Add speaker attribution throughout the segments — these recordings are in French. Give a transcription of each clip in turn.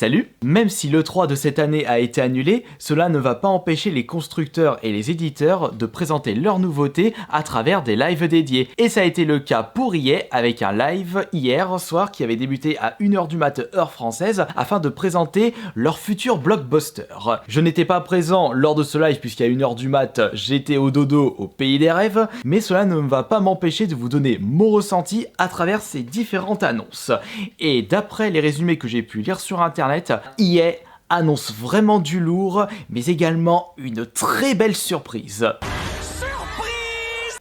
Speaker 1: Salut! Même si l'E3 de cette année a été annulé, cela ne va pas empêcher les constructeurs et les éditeurs de présenter leurs nouveautés à travers des lives dédiés. Et ça a été le cas pour EA avec un live hier soir qui avait débuté à 1h du mat heure française afin de présenter leur futur blockbuster. Je n'étais pas présent lors de ce live puisqu'à 1h du mat j'étais au dodo au pays des rêves, mais cela ne va pas m'empêcher de vous donner mon ressenti à travers ces différentes annonces. Et d'après les résumés que j'ai pu lire sur internet, EA annonce vraiment du lourd, mais également une très belle surprise.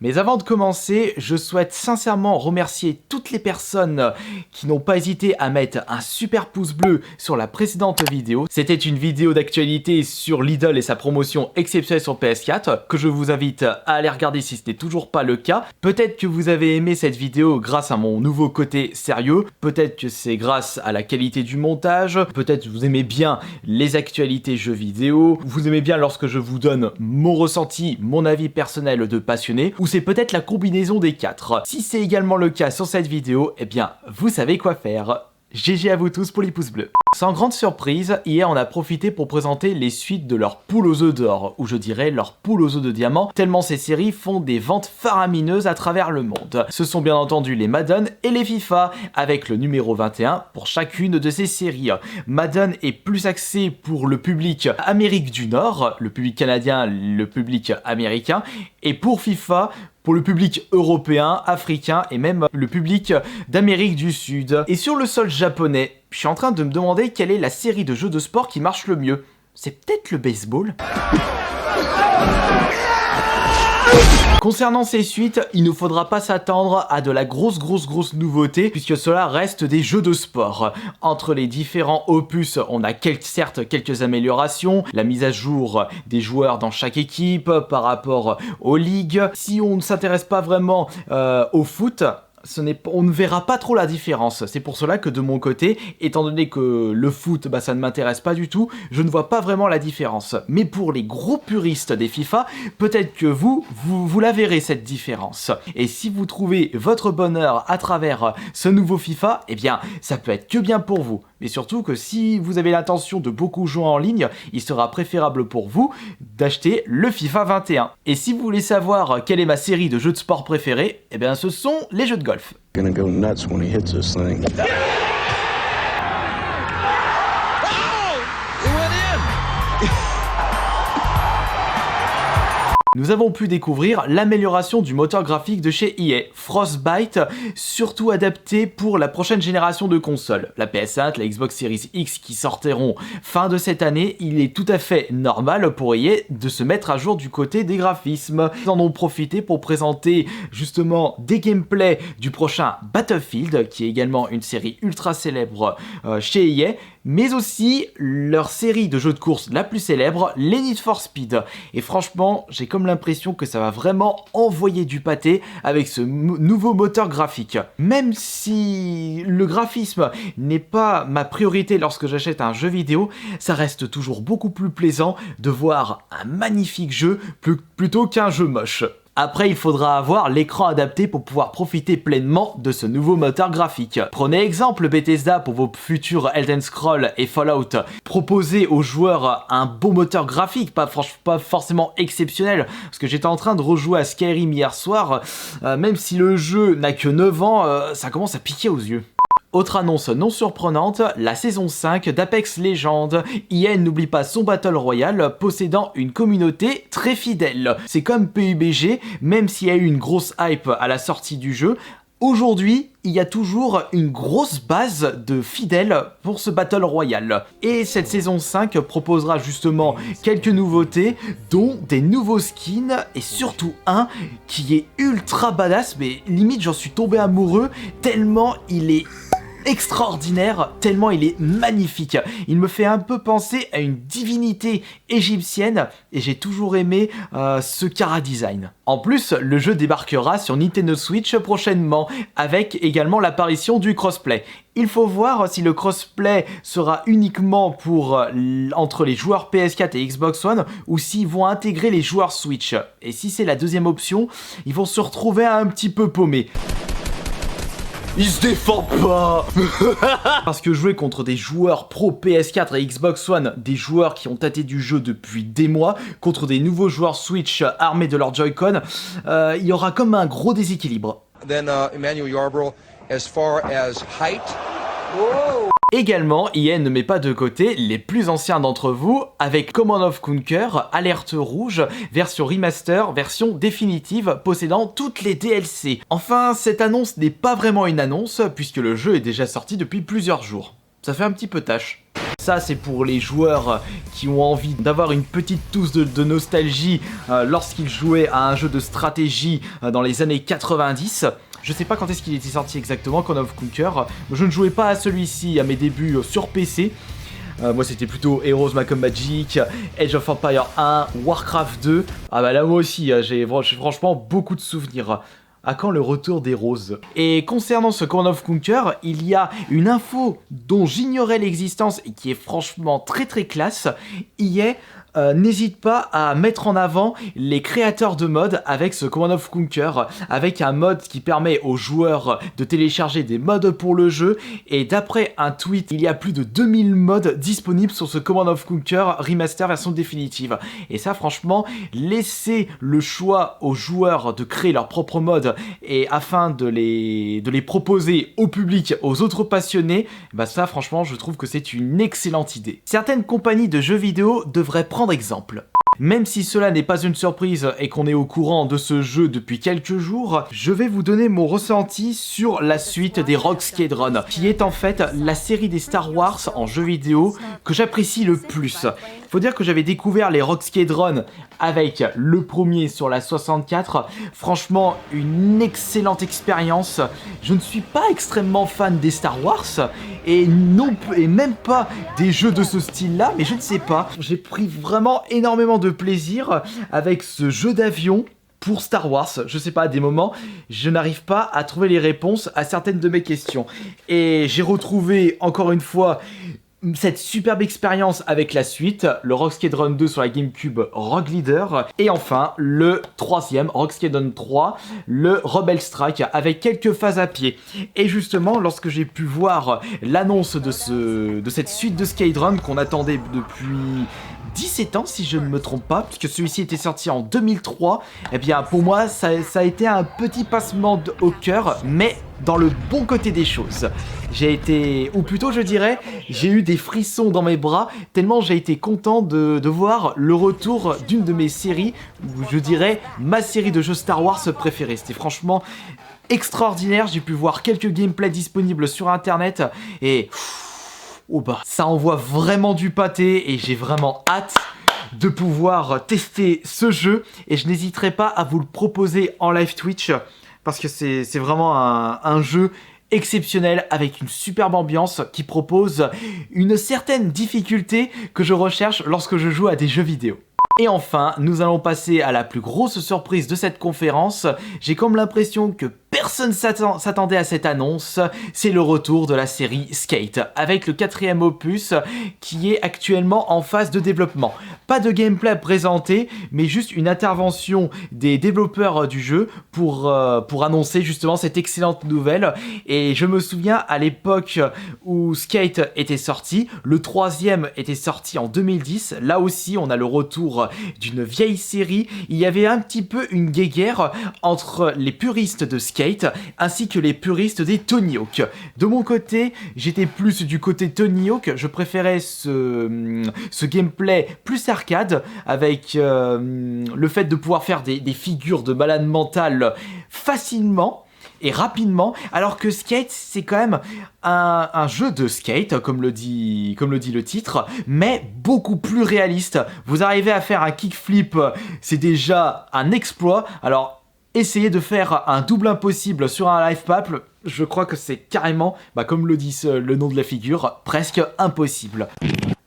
Speaker 1: Mais avant de commencer, je souhaite sincèrement remercier toutes les personnes qui n'ont pas hésité à mettre un super pouce bleu sur la précédente vidéo. C'était une vidéo d'actualité sur Lidl et sa promotion exceptionnelle sur PS4 que je vous invite à aller regarder si ce n'est toujours pas le cas. Peut-être que vous avez aimé cette vidéo grâce à mon nouveau côté sérieux, peut-être que c'est grâce à la qualité du montage, peut-être que vous aimez bien les actualités jeux vidéo, vous aimez bien lorsque je vous donne mon ressenti, mon avis personnel de passionné, ou c'est peut-être la combinaison des quatre. Si c'est également le cas sur cette vidéo, eh bien, vous savez quoi faire. GG à vous tous pour les pouces bleus. Sans grande surprise, EA en a profité pour présenter les suites de leur poule aux œufs d'or, ou je dirais leur poule aux œufs de diamant, tellement ces séries font des ventes faramineuses à travers le monde. Ce sont bien entendu les Madden et les FIFA, avec le numéro 21 pour chacune de ces séries. Madden est plus axé pour le public Amérique du Nord, le public canadien, le public américain, et pour FIFA, pour le public européen, africain et même le public d'Amérique du Sud. Et sur le sol japonais, je suis en train de me demander quelle est la série de jeux de sport qui marche le mieux. C'est peut-être le baseball ? Concernant ces suites, il ne faudra pas s'attendre à de la grosse nouveauté puisque cela reste des jeux de sport. Entre les différents opus, on a certes quelques améliorations, la mise à jour des joueurs dans chaque équipe par rapport aux ligues. Si on ne s'intéresse pas vraiment au foot, on ne verra pas trop la différence. C'est pour cela que de mon côté, étant donné que le foot, ça ne m'intéresse pas du tout, je ne vois pas vraiment la différence. Mais pour les gros puristes des FIFA, peut-être que vous la verrez cette différence. Et si vous trouvez votre bonheur à travers ce nouveau FIFA, eh bien, ça peut être que bien pour vous. Mais surtout que si vous avez l'intention de beaucoup jouer en ligne, il sera préférable pour vous d'acheter le FIFA 21. Et si vous voulez savoir quelle est ma série de jeux de sport préférée, eh bien ce sont les jeux de golf.
Speaker 2: Gonna go nuts when he hits this thing.
Speaker 1: Nous avons pu découvrir l'amélioration du moteur graphique de chez EA, Frostbite, surtout adapté pour la prochaine génération de consoles. La PS5, la Xbox Series X qui sortiront fin de cette année, il est tout à fait normal pour EA de se mettre à jour du côté des graphismes. Ils en ont profité pour présenter justement des gameplays du prochain Battlefield, qui est également une série ultra célèbre chez EA, mais aussi leur série de jeux de course la plus célèbre, les Need for Speed. Et franchement, j'ai comme l'impression que ça va vraiment envoyer du pâté avec ce nouveau moteur graphique. Même si le graphisme n'est pas ma priorité lorsque j'achète un jeu vidéo, ça reste toujours beaucoup plus plaisant de voir un magnifique jeu plutôt qu'un jeu moche. Après, il faudra avoir l'écran adapté pour pouvoir profiter pleinement de ce nouveau moteur graphique. Prenez exemple Bethesda pour vos futurs Elden Scrolls et Fallout. Proposez aux joueurs un beau moteur graphique, pas forcément exceptionnel, parce que j'étais en train de rejouer à Skyrim hier soir, même si le jeu n'a que 9 ans, ça commence à piquer aux yeux. Autre annonce non surprenante, la saison 5 d'Apex Legends. EA n'oublie pas son Battle Royale, possédant une communauté très fidèle. C'est comme PUBG, même s'il y a eu une grosse hype à la sortie du jeu, aujourd'hui, il y a toujours une grosse base de fidèles pour ce Battle Royale. Et cette saison 5 proposera justement quelques nouveautés, dont des nouveaux skins, et surtout un qui est ultra badass, mais limite j'en suis tombé amoureux, tellement il est extraordinaire, tellement il est magnifique. Il me fait un peu penser à une divinité égyptienne et j'ai toujours aimé ce chara-design. En plus, le jeu débarquera sur Nintendo Switch prochainement, avec également l'apparition du crossplay. Il faut voir si le crossplay sera uniquement pour entre les joueurs PS4 et Xbox One ou s'ils vont intégrer les joueurs Switch. Et si c'est la deuxième option, ils vont se retrouver un petit peu paumés. Il se défend pas. Parce que jouer contre des joueurs pro PS4 et Xbox One, des joueurs qui ont tâté du jeu depuis des mois, contre des nouveaux joueurs Switch armés de leur Joy-Con, il y aura comme un gros déséquilibre.
Speaker 3: Then Emmanuel Yarbrough, as far as height.
Speaker 1: Également, EA ne met pas de côté les plus anciens d'entre vous avec Command & Conquer, Alerte Rouge, version remaster, version définitive, possédant toutes les DLC. Enfin, cette annonce n'est pas vraiment une annonce puisque le jeu est déjà sorti depuis plusieurs jours. Ça fait un petit peu tâche. Ça, c'est pour les joueurs qui ont envie d'avoir une petite touche de nostalgie lorsqu'ils jouaient à un jeu de stratégie dans les années 90. Je sais pas quand est-ce qu'il était sorti exactement, Command & Conquer. Je ne jouais pas à celui-ci à mes débuts sur PC. Moi c'était plutôt Heroes Macom Magic, Age of Empires 1, Warcraft 2. Ah bah là moi aussi, j'ai franchement beaucoup de souvenirs. À quand le retour des roses? Et concernant ce Command & Conquer, il y a une info dont j'ignorais l'existence et qui est franchement très classe. EA n'hésite pas à mettre en avant les créateurs de mods avec ce Command & Conquer, avec un mode qui permet aux joueurs de télécharger des mods pour le jeu, et d'après un tweet, il y a plus de 2000 mods disponibles sur ce Command & Conquer remaster version définitive. Et ça franchement, laisser le choix aux joueurs de créer leurs propres mods et afin de les proposer au public, aux autres passionnés, bah ça franchement je trouve que c'est une excellente idée. Certaines compagnies de jeux vidéo devraient prendre exemple. Même si cela n'est pas une surprise et qu'on est au courant de ce jeu depuis quelques jours, je vais vous donner mon ressenti sur la suite des Rogue Squadron, qui est en fait la série des Star Wars en jeu vidéo que j'apprécie le plus. Faut dire que j'avais découvert les Rogue Squadron avec le premier sur la 64, franchement une excellente expérience. Je ne suis pas extrêmement fan des Star Wars et même pas des jeux de ce style-là, mais je ne sais pas, j'ai pris vraiment énormément de plaisir avec ce jeu d'avion pour Star Wars. Je sais pas, à des moments, je n'arrive pas à trouver les réponses à certaines de mes questions. Et j'ai retrouvé encore une fois cette superbe expérience avec la suite, le Rogue Squadron 2 sur la GameCube Rogue Leader, et enfin le troisième, Rogue Squadron 3, le Rebel Strike, avec quelques phases à pied. Et justement, lorsque j'ai pu voir l'annonce de cette suite de Squadron qu'on attendait depuis 17 ans si je ne me trompe pas, puisque celui-ci était sorti en 2003, eh bien pour moi ça a été un petit passement au cœur, mais dans le bon côté des choses. J'ai été, ou plutôt je dirais, j'ai eu des frissons dans mes bras, tellement j'ai été content de voir le retour d'une de mes séries, ou je dirais ma série de jeux Star Wars préférée. C'était franchement extraordinaire, j'ai pu voir quelques gameplays disponibles sur internet, et oh bah, ça envoie vraiment du pâté et j'ai vraiment hâte de pouvoir tester ce jeu, et je n'hésiterai pas à vous le proposer en live Twitch parce que c'est vraiment un jeu exceptionnel avec une superbe ambiance qui propose une certaine difficulté que je recherche lorsque je joue à des jeux vidéo. Et enfin, nous allons passer à la plus grosse surprise de cette conférence. J'ai comme l'impression que personne s'attendait à cette annonce, c'est le retour de la série Skate, avec le 4e opus qui est actuellement en phase de développement. Pas de gameplay présenté, mais juste une intervention des développeurs du jeu pour annoncer justement cette excellente nouvelle. Et je me souviens à l'époque où Skate était sorti, le 3e était sorti en 2010, là aussi on a le retour d'une vieille série. Il y avait un petit peu une guéguerre entre les puristes de Skate ainsi que les puristes des Tony Hawk. De mon côté, j'étais plus du côté Tony Hawk, je préférais ce gameplay plus arcade avec le fait de pouvoir faire des figures de malade mental facilement et rapidement, alors que Skate c'est quand même un jeu de skate comme le dit le titre, mais beaucoup plus réaliste. Vous arrivez à faire un kickflip, c'est déjà un exploit. Alors essayez de faire un double impossible sur un life pack, je crois que c'est carrément, comme le dit le nom de la figure, presque impossible.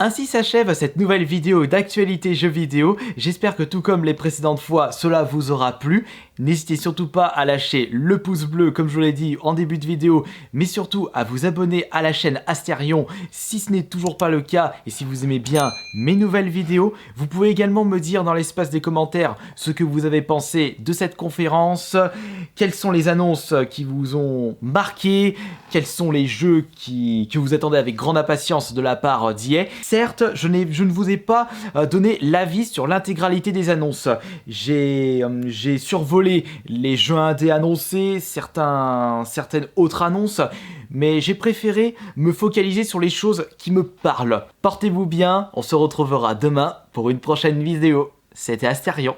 Speaker 1: Ainsi s'achève cette nouvelle vidéo d'actualité jeux vidéo. J'espère que tout comme les précédentes fois, cela vous aura plu. N'hésitez surtout pas à lâcher le pouce bleu comme je vous l'ai dit en début de vidéo, mais surtout à vous abonner à la chaîne Asterion si ce n'est toujours pas le cas et si vous aimez bien mes nouvelles vidéos. Vous pouvez également me dire dans l'espace des commentaires ce que vous avez pensé de cette conférence, quelles sont les annonces qui vous ont marqué, quels sont les jeux que vous attendez avec grande impatience de la part d'EA. Certes, je ne vous ai pas donné l'avis sur l'intégralité des annonces. J'ai survolé les jeux indés annoncés, certaines autres annonces, mais j'ai préféré me focaliser sur les choses qui me parlent. Portez-vous bien, on se retrouvera demain pour une prochaine vidéo. C'était Asterion.